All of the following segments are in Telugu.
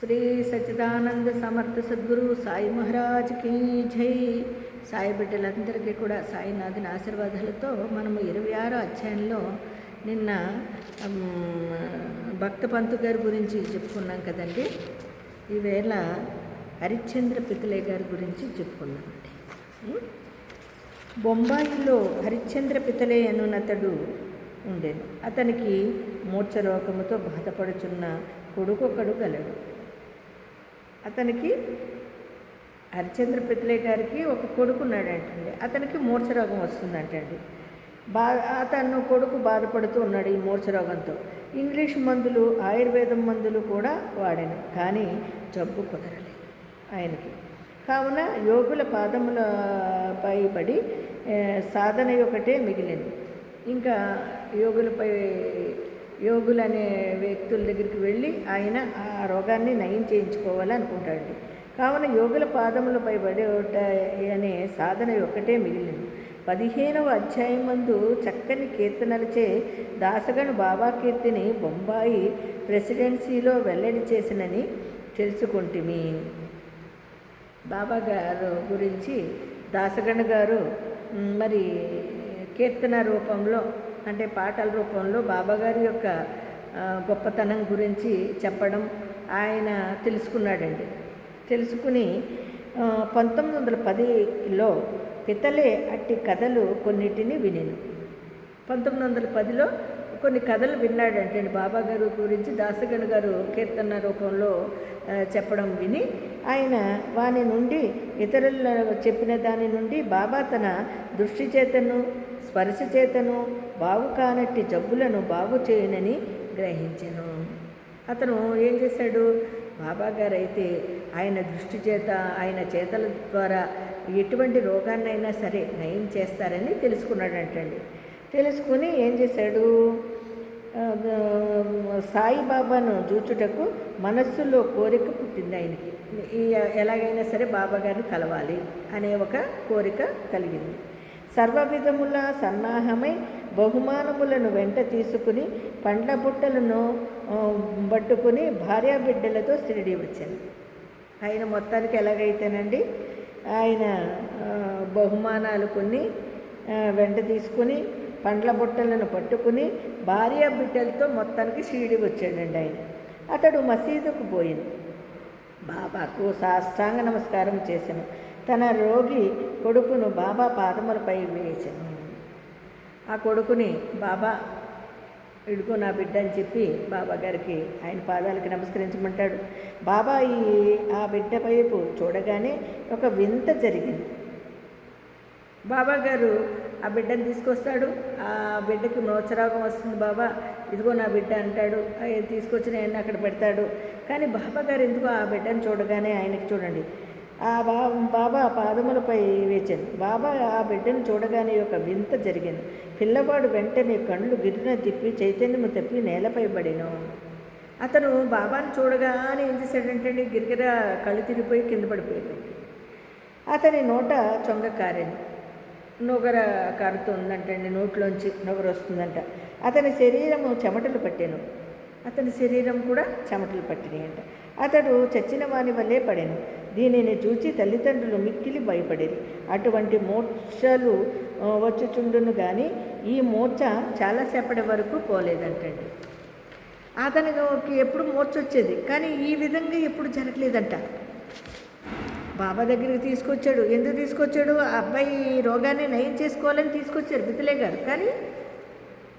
శ్రీ సచ్చిదానంద సమర్థ సద్గురు సాయి మహారాజ్ కీ జై. సాయి బిడ్డలందరికీ కూడా సాయినాథుని ఆశీర్వాదాలతో మనము 26వ అధ్యాయంలో నిన్న భక్త పంతు గారి గురించి చెప్పుకున్నాం కదండి. ఈవేళ హరిశ్చంద్ర పితలే గారి గురించి చెప్పుకున్నామండి. బొంబాయిలో హరిశ్చంద్ర పితలే అనునతడు ఉండేది. అతనికి మూర్ఛ రోగముతో బాధపడుచున్న కొడుకొకడు గలడు. అతనికి హరిశ్చంద్ర పితలే గారికి ఒక కొడుకున్నాడంటండి. అతనికి మూర్ఛ రోగం వస్తుందంటండి. అతను కొడుకు బాధపడుతూ ఉన్నాడు ఈ మూర్ఛ రోగంతో. ఇంగ్లీష్ మందులు, ఆయుర్వేదం మందులు కూడా వాడాను, కానీ జబ్బు కుదరలేదు ఆయనకి. కావున యోగుల పాదములపై పడి సాధన ఒకటే మిగిలింది. ఇంకా యోగులనే వ్యక్తుల దగ్గరికి వెళ్ళి ఆయన ఆ రోగాన్ని నయం చేయించుకోవాలనుకుంటాడు. కావున యోగుల పాదములపై పడి అనే సాధన ఒకటే మిగిలింది. 15వ అధ్యాయమందు చక్కని కీర్తనలచే దాసగను బాబా కీర్తిని బొంబాయి ప్రెసిడెన్సీలో వెల్లడి చేసినని తెలుసుకుంటుమి. బాబా గారు గురించి దాసగణ గారు మరి కీర్తన రూపంలో, అంటే పాటల రూపంలో బాబాగారి యొక్క గొప్పతనం గురించి చెప్పడం ఆయన తెలుసుకున్నాడండి. తెలుసుకుని 1910లో పితలే అట్టి కథలు కొన్నిటిని వినేను. 1910లో కొన్ని కథలు విన్నాడంటే బాబాగారు గురించి దాసగణ గారు కీర్తన రూపంలో చెప్పడం విని ఆయన వాని నుండి ఇతరుల చెప్పిన దాని నుండి బాబా తన దృష్టి చేతను స్పర్శ చేతను బాగు కానట్టి జబ్బులను బాగు చేయనని గ్రహించెను. అతను ఏం చేశాడు? బాబాగారు అయితే ఆయన దృష్టి చేత, ఆయన చేతల ద్వారా ఎటువంటి రోగాన్నైనా సరే నయం చేస్తారని తెలుసుకున్నాడంటండి. తెలుసుకుని ఏం చేశాడు? సాయిబాబాను చూచుటకు మనస్సులో కోరిక పుట్టింది ఆయనకి. ఎలాగైనా సరే బాబాగారిని కలవాలి అనే ఒక కోరిక కలిగింది. సర్వవిధముల సన్నాహమై బహుమానములను వెంట తీసుకుని పండ్ల బుట్టలను పట్టుకుని భార్యాబిడ్డలతో షిరిడీ వచ్చాను. ఆయన మొత్తానికి ఎలాగైతేనండి ఆయన బహుమానాలు కొన్ని వెంట తీసుకుని పండ్ల బుట్టలను పట్టుకుని భార్య బిడ్డలతో మొత్తానికి షిరిడీ వచ్చాడండి ఆయన. అతడు మసీదుకు పోయింది. బాబాకు సాష్టాంగ నమస్కారం చేశాను. తన రోగి కొడుకును బాబా పాదములపై వేశాను. ఆ కొడుకుని బాబా ఇడుకో నా బిడ్డ అని చెప్పి బాబా గారికి ఆయన పాదాలకి నమస్కరించమంటాడు. బాబా ఆ బిడ్డ వైపు చూడగానే ఒక వింత జరిగింది. బాబా గారు ఆ బిడ్డను తీసుకొస్తాడు. ఆ బిడ్డకి మూర్ఛరోగం వస్తుంది. బాబా ఇదిగో నా బిడ్డ అంటాడు. తీసుకొచ్చిన ఆయన అక్కడ పెడతాడు. కానీ బాబా గారు ఎందుకో ఆ బిడ్డను చూడగానే ఆయనకి చూడండి ఆ బాబా పాదములపై వేచాను. బాబా ఆ బిడ్డను చూడగానే ఒక వింత జరిగింది. పిల్లవాడు వెంటనే కళ్ళు గిరిన తిప్పి చైతన్యము తప్పి నేలపై పడిను. అతను బాబాను చూడగానే ఏం చేశాడంటే గిరిగిర కళ్ళు తిరిగిపోయి కింద పడిపోయాడు. అతని నోట చొంగ కారేది, నొగర కారుతుందంటండి, నోట్లోంచి నొగరు వస్తుందంట. అతని శరీరము చెమటలు పట్టాను. అతని శరీరం కూడా చెమటలు పట్టినాయంట. అతడు చచ్చిన వాని వల్లే పడాను. దీనిని చూచి తల్లిదండ్రులు మిక్కిలి భయపడేది. అటువంటి మూర్ఛలు వచ్చుచుండును కానీ ఈ మూర్ఛ చాలాసేపటి వరకు పోలేదంటండి. అతనికి ఎప్పుడు మూర్ఛ వచ్చేది, కానీ ఈ విధంగా ఎప్పుడు జరగలేదంట. బాబా దగ్గరికి తీసుకొచ్చాడు. ఎందుకు తీసుకొచ్చాడు? ఆ అబ్బాయి రోగాన్ని నయం చేసుకోవాలని తీసుకొచ్చారు పితలే గారు. కానీ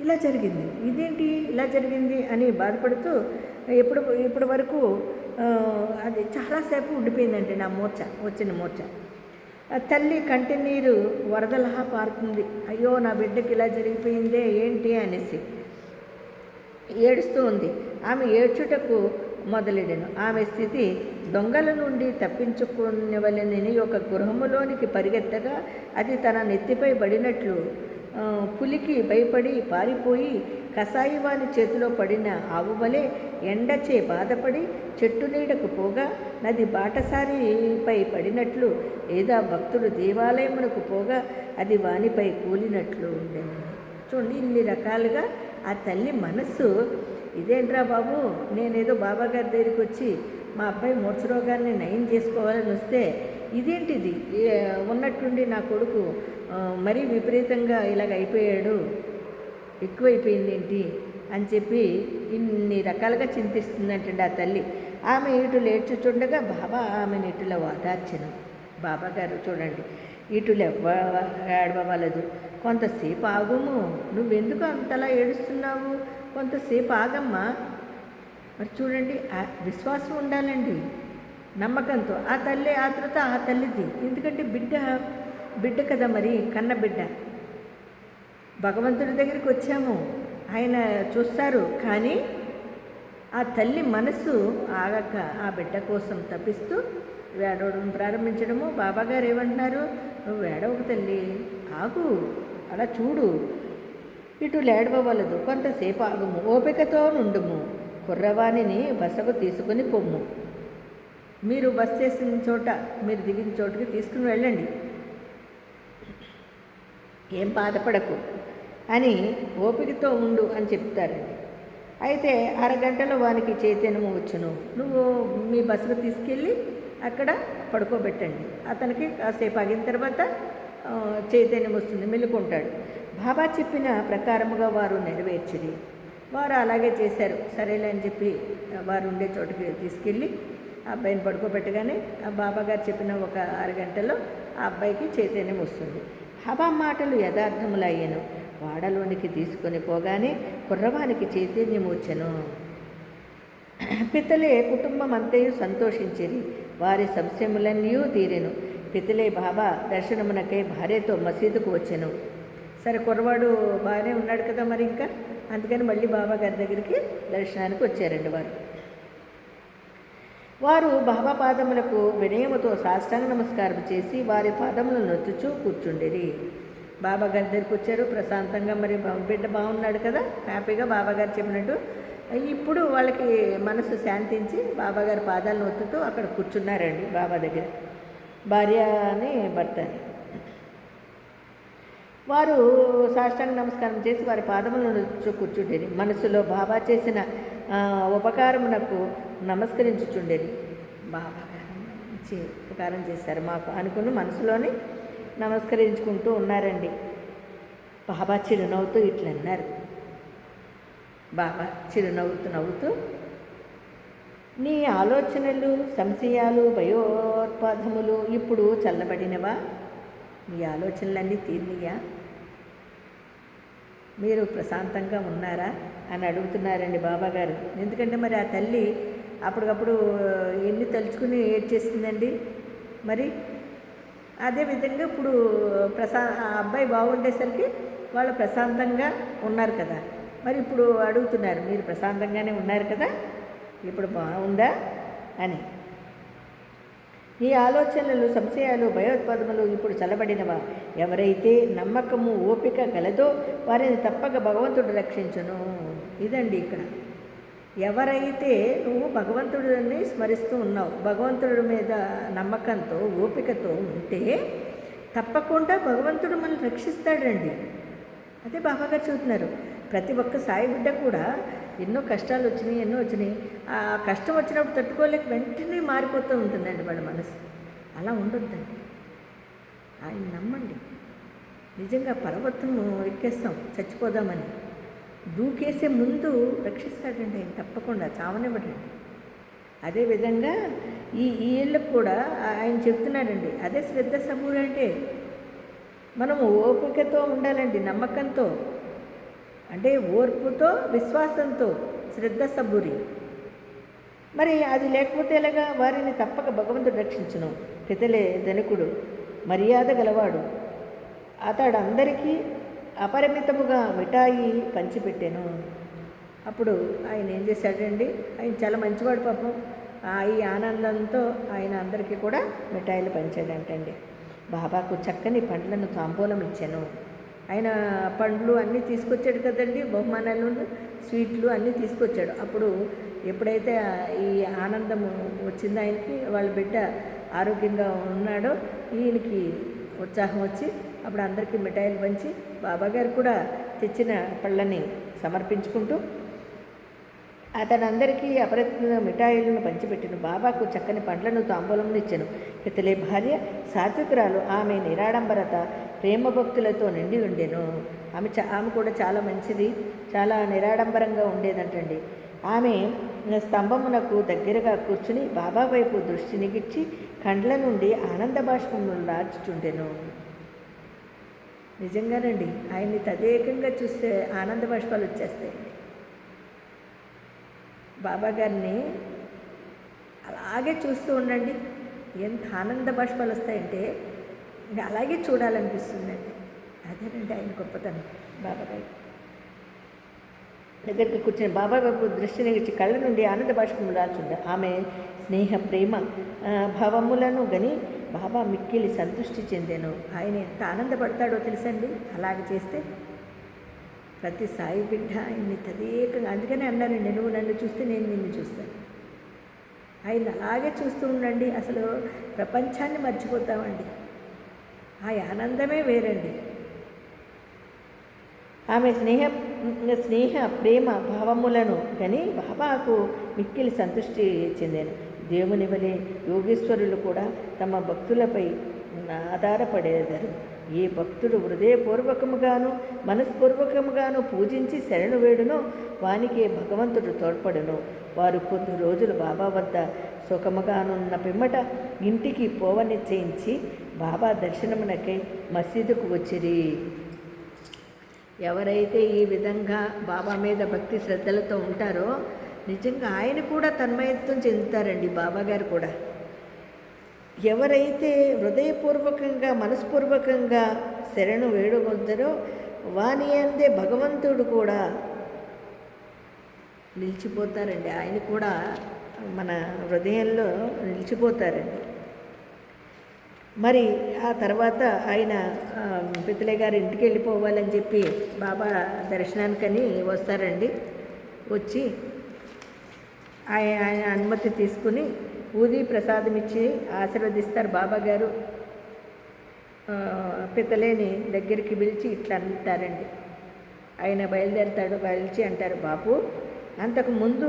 ఇలా జరిగింది, ఇదేంటి ఇలా జరిగింది అని బాధపడుతూ ఇప్పటి వరకు అది చాలాసేపు ఉండిపోయిందంటే నా వచ్చిన మూర్ఛ. తల్లి కంటి నీరు వరదలహా పారుతుంది. అయ్యో నా బిడ్డకి ఇలా జరిగిపోయిందే ఏంటి అనేసి ఏడుస్తూ ఉంది. ఆమె ఏడ్చుటకు మొదలెడెను. ఆమె స్థితి దొంగల నుండి తప్పించుకునేవలనని ఒక గృహములోనికి పరిగెత్తగా అది తన నెత్తిపై పడినట్లు పులికి భయపడి పారిపోయి కసాయివాని చేతిలో పడిన ఆవువలే ఎండచే బాధపడి చెట్టు నీడకు పోగా నది బాటసారిపై పడినట్లు లేదా భక్తుడు దేవాలయమునకు పోగా అది వానిపై కూలినట్లు ఉండేది. చూడండి, ఇన్ని రకాలుగా ఆ తల్లి మనస్సు ఇదేంట్రా బాబు, నేనేదో బాబాగారి దగ్గరికి వచ్చి మా అబ్బాయి మూర్ఛరోగాన్ని నయం చేసుకోవాలని వస్తే ఇదేంటిది ఉన్నట్టుండి నా కొడుకు మరీ విపరీతంగా ఇలాగ అయిపోయాడు, ఎక్కువైపోయింది ఏంటి అని చెప్పి ఇన్ని రకాలుగా చింతిస్తుందంటండి ఆ తల్లి. ఆమె ఇటు లేచుచుండగా బాబా ఆమెను ఇటులో ఓదార్చెను. బాబాగారు చూడండి, ఇటులు ఏడవలదు, కొంతసేపు ఆగుము, నువ్వెందుకు అంతలా ఏడుస్తున్నావు, కొంతసేపు ఆగమ్మా. మరి చూడండి, విశ్వాసం ఉండాలండి, నమ్మకంతో. ఆ తల్లి ఆతృత ఆ తల్లిది, ఎందుకంటే బిడ్డ కదా, మరి కన్న బిడ్డ. భగవంతుడి దగ్గరికి వచ్చాము, ఆయన చూస్తారు, కానీ ఆ తల్లి మనసు ఆగక ఆ బిడ్డ కోసం తప్పిస్తూ వేడవడం ప్రారంభించడము. బాబాగారు ఏమంటున్నారు, నువ్వు వేడవకు తల్లి, ఆగు, అలా చూడు, ఇటు లేడవలదు, కొంతసేపు ఆగుము, ఓపికతో నుండుము, కుర్రవాణిని బసకు తీసుకుని పొమ్ము. మీరు బస్ చేసిన చోట, మీరు దిగిన చోటుకి తీసుకుని వెళ్ళండి, ఏం బాధపడకు అని ఓపికతో ఉండు అని చెప్తారండి. అయితే అరగంటలో వానికి చైతన్యము వచ్చును, నువ్వు మీ బస్సుకు తీసుకెళ్ళి అక్కడ పడుకోబెట్టండి, అతనికి కాసేపు ఆగిన తర్వాత చైతన్యం వస్తుంది, మెలుకుంటాడు. బాబా చెప్పిన ప్రకారముగా వారు నెరవేర్చిరి. వారు అలాగే చేశారు. సరేలే అని చెప్పి వారు ఉండే చోటుకి తీసుకెళ్ళి ఆ అబ్బాయిని పడుకోబెట్టగానే ఆ బాబాగారు చెప్పిన ఒక అరగంటలో ఆ అబ్బాయికి చైతన్యం వస్తుంది. బాబా మాటలు యథార్థములయ్యను. వాడలోనికి తీసుకొని పోగానే కుర్రవానికి చైతన్యం వచ్చెను. పితలే కుటుంబం అంతయు సంతోషించిరి, వారి సంశయములన్నీ తీరెను. పితలే బాబా దర్శనమునకై భార్యతో మసీదుకు వచ్చెను. సరే, కుర్రవాడు బాగానే ఉన్నాడు కదా, మరి ఇంకా అందుకని మళ్ళీ బాబా గారి దగ్గరికి దర్శనానికి వచ్చారండి వారు బాబా పాదములకు వినయముతో సాష్టాంగ నమస్కారం చేసి వారి పాదములను నొత్తుచూ కూర్చుండిరి. బాబా గారి దగ్గరికి వచ్చారు ప్రశాంతంగా, మరి బిడ్డ బాగున్నాడు కదా, హ్యాపీగా బాబాగారు చెప్పినట్టు. ఇప్పుడు వాళ్ళకి మనసు శాంతించి బాబాగారి పాదాలను నొత్తుతూ అక్కడ కూర్చున్నారండి బాబా దగ్గర, భార్య అని భర్త అని. వారు సాష్టాంగ నమస్కారం చేసి వారి పాదములను కూర్చుండేది. మనసులో బాబా చేసిన ఉపకారమునకు నమస్కరించుచుండేది. బాబా గారు మంచి ఉపకారం చేశారు మాకు అనుకుని మనసులోని నమస్కరించుకుంటూ ఉన్నారండి. బాబా చిరునవ్వుతూ ఇట్లన్నారు. బాబా నవ్వుతూ నీ ఆలోచనలు, సంశయాలు, భయోత్పాదములు ఇప్పుడు చల్లబడినవా? మీ ఆలోచనలన్నీ తీరినయా? మీరు ప్రశాంతంగా ఉన్నారా అని అడుగుతున్నారండి బాబాగారు. ఎందుకంటే మరి ఆ తల్లి అప్పటికప్పుడు ఎన్ని తలుచుకుని ఏడ్చేసిందండి. మరి అదేవిధంగా ఇప్పుడు ఆ అబ్బాయి బాగుండేసరికి వాళ్ళు ప్రశాంతంగా ఉన్నారు కదా. మరి ఇప్పుడు అడుగుతున్నారు, మీరు ప్రశాంతంగానే ఉన్నారు కదా, ఇప్పుడు బాగుందా అని. ఈ ఆలోచనలు, సంశయాలు, భయోత్పాదములు ఇప్పుడు చల్లబడినవా? ఎవరైతే నమ్మకము, ఓపిక గలదో వారిని తప్పక భగవంతుడు రక్షించును. ఇదండి ఇక్కడ. ఎవరైతే నువ్వు భగవంతుడిని స్మరిస్తూ ఉన్నావు, భగవంతుడి మీద నమ్మకంతో, ఓపికతో ఉంటే తప్పకుండా భగవంతుడు మనల్ని రక్షిస్తాడండి. అదే బాబాగారు చెబుతున్నారు. ప్రతి ఒక్క సాయి బిడ్డ కూడా ఎన్నో కష్టాలు వచ్చినాయి. ఆ కష్టం వచ్చినప్పుడు తట్టుకోలేక వెంటనే మారిపోతూ ఉంటుందండి వాళ్ళ మనసు. అలా ఉండొద్దండి. ఆయన నమ్మండి. నిజంగా పర్వతము ఎక్కేస్తాం చచ్చిపోదామని, దూకేసే ముందు రక్షిస్తాడండి ఆయన, తప్పకుండా చావనివ్వడండి. అదేవిధంగా ఈ ఏళ్ళకు కూడా ఆయన చెప్తున్నాడండి. అదే శ్రద్ధ సబూరి అంటే మనము ఓపికతో ఉండాలండి, నమ్మకంతో, అంటే ఓర్పుతో, విశ్వాసంతో, శ్రద్ధ సబూరి. మరి అది లేకపోతే ఎలాగా? వారిని తప్పక భగవంతుడు రక్షించును. పితలే ధనికుడు, మర్యాద గలవాడు, అతడు అందరికీ అపరిమితముగా మిఠాయి పంచిపెట్టాను. అప్పుడు ఆయన ఏం చేశాడండి? ఆయన చాలా మంచివాడు పాపం. ఈ ఆనందంతో ఆయన అందరికీ కూడా మిఠాయిలు పంచాడంటండి. బాబాకు చక్కని పండ్లను తాంబూలం ఇచ్చాను. ఆయన పండ్లు అన్నీ తీసుకొచ్చాడు కదండి, బహుమానాలు, స్వీట్లు అన్నీ తీసుకొచ్చాడు. అప్పుడు ఎప్పుడైతే ఈ ఆనందం వచ్చిందో ఆయనకి, వాళ్ళ బిడ్డ ఆరోగ్యంగా ఉన్నాడో, ఈయనకి ఉత్సాహం వచ్చి అప్పుడు అందరికీ మిఠాయిలు పంచి బాబాగారు కూడా తెచ్చిన పళ్ళని సమర్పించుకుంటూ అతనందరికీ అపరిమిత మిఠాయిలను పంచిపెట్టెను. బాబాకు చక్కని పండ్లను తాంబూలమును ఇచ్చెను. పితలే భార్య సాత్వికురాలు. ఆమె నిరాడంబరత ప్రేమ భక్తులతో నిండి ఉండెను. ఆమె కూడా చాలా మంచిది, చాలా నిరాడంబరంగా ఉండేదంటండి. ఆమె స్తంభమునకు దగ్గరగా కూర్చుని బాబా వైపు దృష్టి నిగిర్చి కండ్ల నుండి ఆనంద బాష్పములు లార్చుచుండెను. నిజంగానండి, ఆయన్ని తదేకంగా చూస్తే ఆనంద బాష్పాలు వచ్చేస్తాయండి. బాబా గారిని అలాగే చూస్తూ ఉండండి, ఎంత ఆనంద బాష్పాలు వస్తాయంటే ఇంకా అలాగే చూడాలనిపిస్తుందండి. అదేనండి ఆయన గొప్పతనం. బాబా గారి దగ్గరికి కూర్చొని బాబా వైపు దృష్టిని ఇచ్చి కళ్ళ నుండి ఆనంద బాష్పములు రాల్చుంది. ఆమె స్నేహ ప్రేమ భావములను గని బాబా మిక్కిలి సంతృష్టి చెందాను. ఆయన ఎంత ఆనందపడతాడో తెలుసండి అలాగే చేస్తే. ప్రతి సాయి బిడ్డ ఆయన్ని తదేకంగా, అందుకనే అన్నారండి, నువ్వు నన్ను చూస్తే నేను నిన్ను చూస్తాను. ఆయన అలాగే చూస్తూ ఉండండి, అసలు ప్రపంచాన్ని మర్చిపోతామండి. ఆ ఆనందమే వేరండి. ఆమె స్నేహ ప్రేమ భావములను కానీ బాబాకు మిక్కిలి సంతృష్టి చెందాను. దేవుని వలె యోగేశ్వరులు కూడా తమ భక్తులపై ఆధారపడేదారు. ఏ భక్తుడు హృదయపూర్వకముగాను మనస్పూర్వకముగాను పూజించి శరణు వేడునో వానికే భగవంతుడు తోడ్పడును. వారు కొద్ది రోజులు బాబా వద్ద సుఖముగానున్న పిమ్మట ఇంటికి పోవనిశ్చయించి బాబా దర్శనమునకై మసీదుకు వచ్చిరి. ఎవరైతే ఈ విధంగా బాబా మీద భక్తి శ్రద్ధలతో ఉంటారో నిజంగా ఆయన కూడా తన్మయత్వం చెందుతారండి. బాబాగారు కూడా ఎవరైతే హృదయపూర్వకంగా మనస్పూర్వకంగా శరణు వేడుకొందరో వాని అందే భగవంతుడు కూడా నిలిచిపోతారండి. ఆయన కూడా మన హృదయంలో నిలిచిపోతారండి. మరి ఆ తర్వాత ఆయన పితలే గారి ఇంటికి వెళ్ళిపోవాలని చెప్పి బాబా దర్శనానికని వస్తారండి. వచ్చి ఆయన అనుమతి తీసుకుని ఊది ప్రసాదం ఇచ్చి ఆశీర్వదిస్తారు. బాబా గారు పితలేని దగ్గరికి పిలిచి ఇట్లా అంటారండి. ఆయన బయలుదేరుతాడు, పిలిచి అంటారు, బాబు అంతకుముందు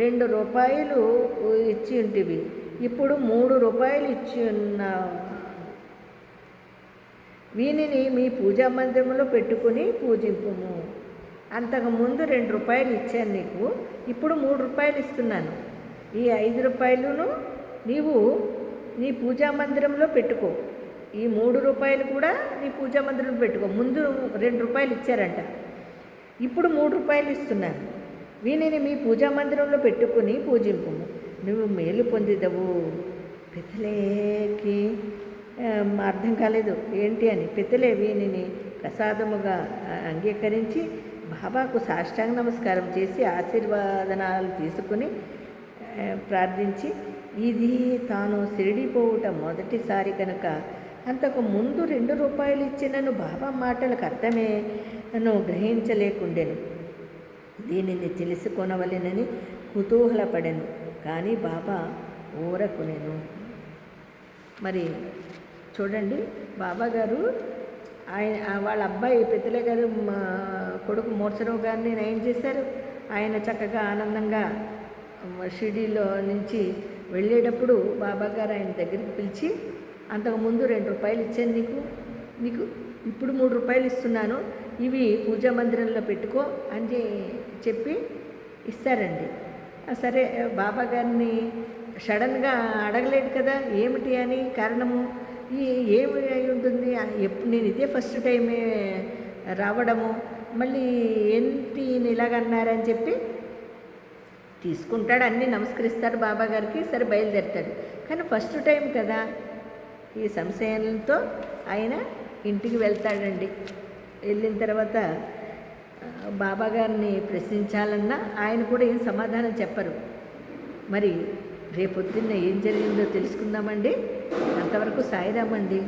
2 రూపాయలు ఇచ్చి ఉంటివి, ఇప్పుడు 3 రూపాయలు ఇచ్చి ఉన్నావు. వీనిని మీ పూజా మందిరంలో పెట్టుకుని పూజింపుము. అంతకుముందు 2 రూపాయలు ఇచ్చాను నీకు, ఇప్పుడు 3 రూపాయలు ఇస్తున్నాను. ఈ 5 రూపాయలను నీవు నీ పూజా మందిరంలో పెట్టుకో. ఈ 3 రూపాయలు కూడా నీ పూజా మందిరంలో పెట్టుకో. ముందు 2 రూపాయలు ఇచ్చారంట, ఇప్పుడు 3 రూపాయలు ఇస్తున్నాను. వీనిని మీ పూజా మందిరంలో పెట్టుకుని పూజింపుము, నువ్వు మేలు పొందిదవు. పితలేకి అర్థం కాలేదు ఏంటి అని. పితలే వీనిని ప్రసాదముగా అంగీకరించి బాబాకు సాష్టాంగ నమస్కారం చేసి ఆశీర్వాదనాలు తీసుకుని ప్రార్థించి, ఇది తాను షిరిడీపోవుట మొదటిసారి కనుక అంతకు ముందు 2 రూపాయలు ఇచ్చినను బాబా మాటలకు అర్థమే నన్ను గ్రహించలేకుండెను. దీనిని తెలుసుకొనవలెనని కుతూహలపడెను, కానీ బాబా ఊరకునేను. మరి చూడండి, బాబా గారు వాళ్ళ అబ్బాయి పితలే గారు కొడుకు మూర్ఛరావు గారిని నయం చేశారు. ఆయన చక్కగా ఆనందంగా షిరిడీలో నుంచి వెళ్ళేటప్పుడు బాబా గారు ఆయన దగ్గరికి పిలిచి, అంతకుముందు 2 రూపాయలు ఇచ్చాను నీకు ఇప్పుడు 3 రూపాయలు ఇస్తున్నాను, ఇవి పూజా మందిరంలో పెట్టుకో అని చెప్పి ఇస్తారండి. సరే, బాబా గారిని సడన్గా అడగలేదు కదా ఏమిటి అని కారణము, ఏమి అయి ఉంటుంది, ఎప్పుడు నేను ఇదే ఫస్ట్ టైమే రావడము, మళ్ళీ ఏంటి ఇలాగన్నారని చెప్పి తీసుకుంటాడు, అన్నీ నమస్కరిస్తాడు బాబా గారికి. సరే బయలుదేరుతాడు. కానీ ఫస్ట్ టైం కదా, ఈ సంశయంతో ఆయన ఇంటికి వెళ్తాడండి. వెళ్ళిన తర్వాత బాబా గారిని ప్రశ్నించాలన్నా ఆయన కూడా ఏం సమాధానం చెప్పరు. మరి రేపొద్దున్న ఏం జరిగిందో తెలుసుకుందామండి. అంతవరకు సాయిరామండి.